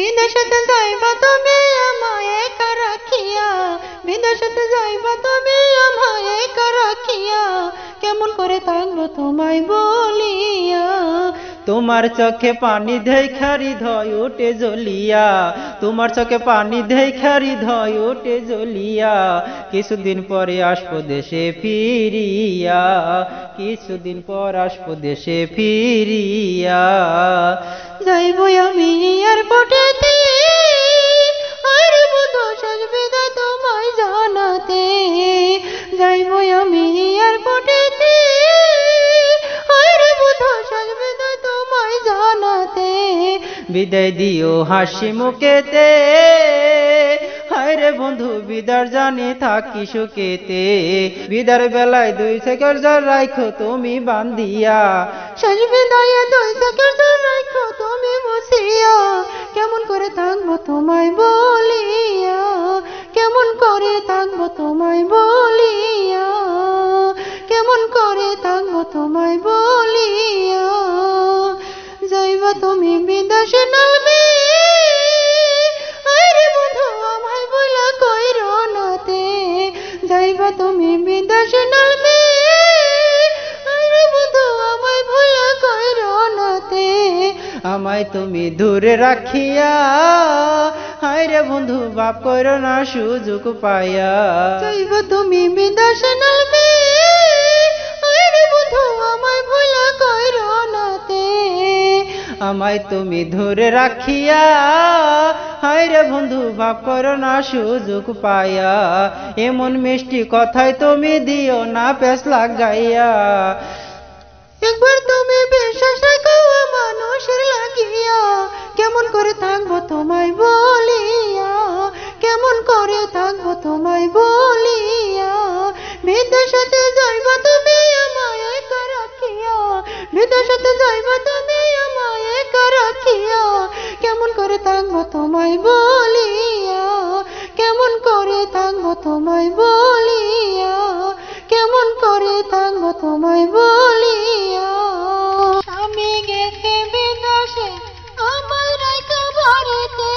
বিদেশেতে যাইবা তুমি আমায় একা রাখিয়া, বিদেশেতে যাইবা তুমি আমায় একা রাখিয়া, কেমন করে থাকবো তোমায় বলিয়া। তোমার চোখে পানি দেখা হৃদয় ওঠে জ্বলিয়া, তোমার চোখে পানি দেখা হৃদয় ওঠে জ্বলিয়া, কিছুদিন পরে আসবো দেশে ফিরিয়া, কিছুদিন পর আসবো দেশে ফিরিয়া। যাইবো আমি এয়ারপোর্টেতে, আর বন্ধু শেষ বিদায় তোমায় জানাতে। যাইবো আমি এয়ারপোর্টেতে, আর বন্ধু শেষ বিদায় তোমায় জানাতে। বিদায় দিও হাসি মুখেতে, হায়রে বন্ধু বিদার জানি থাকি সুখেতে, বিদার বেলায় 2 সেকেন্ড রাখো তুমি বান্ধিয়া, শেষ বিদায়ে 2 সেকেন্ড রাখো তুমি বসিয়া, কেমন করে থাকবো তোমায় বলিয়া, কেমন করে থাকবো তোমায় বলিয়া, কেমন করে থাকবো তোমায় বলিয়া। যাইবা তুমি বিদেশে নামে, আরে বন্ধু আমায় বলা কইরো নাতে। যাইবা তুমি বিদেশে নামে, আরে বন্ধু আমায় ভুলা কইরো নাতে। আমায় তুমি দূরে রাখিয়া, হায়রে বন্ধু বাপ কইরো না সুযোগ পাইয়া। যাইবা তুমি বিদেশে নামে, আরে বন্ধু আমায় ভুলা কইরো নাতে। আমায় তুমি ধরে রাখিয়া, হায়রে বন্ধু বাপ করো না সুযোগ পাইয়া, এমন মিষ্টি কথাই তুমি দিও না পেছ লাগাইয়া। একবার তুমি বিশ্বাস রাখো মানুষের লাগিয়া, কেমন করে থাকবো তোমায় বলিয়া, কেমন করে থাকবো তোমায় বলিয়া। বিদেশেতে যাইবা তুমি আমায় একা রাখিয়া, বিদেশেতে যাইবা তুমি আমায় একা রাখিয়া, কেমন করে থাকবো তোমায় বলিয়া, কেমন করে থাকবো তোমায় বলিয়া, কেমন করে থাকবো তোমায় বলিয়া। আমি গেছে বিদেশে আমায় রাখা বাড়িতে,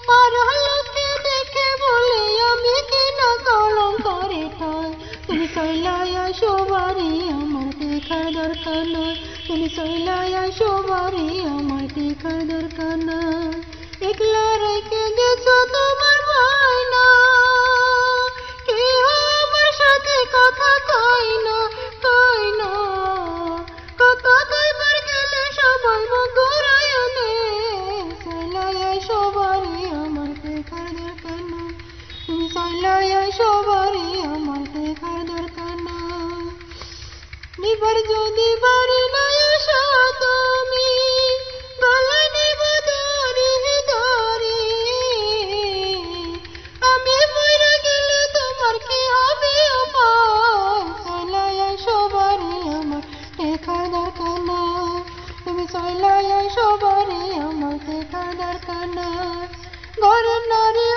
পরলোকে দেখে বলে আমি কিনা কলম করে ঠাই। তুমি চইলাই আসো বাড়ি আমার দেখার দরকার নয়, তুমি চইলাই আসো বাড়ি আমার দেখার দরকার নয়। একলা রেখে গেছো তোমার ভাই না, কেউ আমার সাথে কথা কয় না, কয় না। কথা কইবার গেলে সবাই মুখ ঘুরাইয়া দেয়। চইলাই আসো বাড়ি আমার দেখার দরকার নয়, তুমি চইলাই আসো বাড়ি আমার দেখার দরকার নয়। এবার যদি বাড়ি না আসো তুমি, গলায় নেব ধরি ধরি। আমি মইরা গেলে তোমার কি হবে উপায়? চইলাই আসো বাড়ি আমার দেখার দরকার নয়, তুমি চইলাই আসো বাড়ি আমার দেখার দরকার নয়। ঘরের নারী